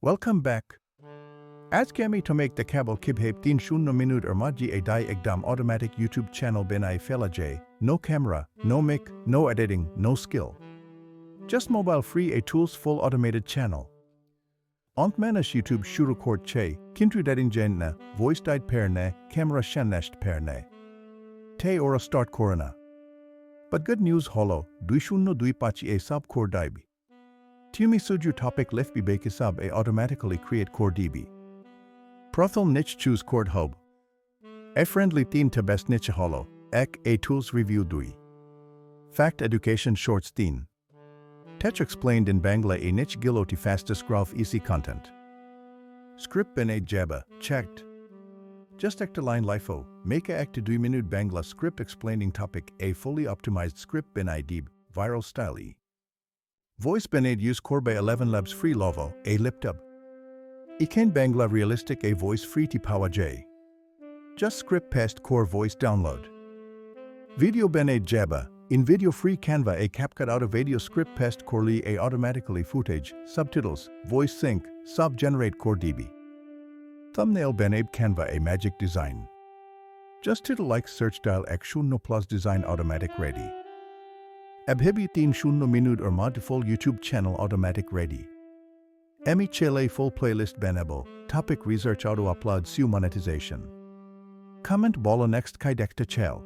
Welcome back. আজকে আমি তোমাকে দেখাবো কিভাবে 30 মিনিটের মধ্যে একদম automatic YouTube channel বানাই ফেলা যায়. No camera, no mic, no editing, no skill. Just mobile free a tools full automated channel. Ont manas YouTube shuru kortche, kintu editing jenna, voice died perne, camera shannesht perne. Te ora start korana. But good news holo, 2025 a sub core dibi. Tumi suju topic left bibeke sub a automatically create core db. Prothel niche choose cord hub. A friendly theme to best niche holo, ek a tools review dui. Fact education shorts theme. Tech explained in Bangla a niche giloti fastest growth easy content. Script ben a jaba, checked. Just act a line lifo, make a act 2 minute Bangla script explaining topic a fully optimized script ben idib, viral style e. Voice ben aid use core by ElevenLabs free lovo, a liptub. Iken Bangla realistic a voice free ti power j. Just script past core voice download. Video ben aid jaba, InVideo free Canva a CapCut out of video script past corely a automatically footage, subtitles, voice sync, sub-generate core db. Thumbnail benab Canva a magic design. Just title like search dial x 0 plus design automatic ready. Abhebi 30 minute or mod full YouTube channel automatic ready. Emi chele full playlist benable, topic research auto upload su monetization. Comment bolo next kai dekta chel.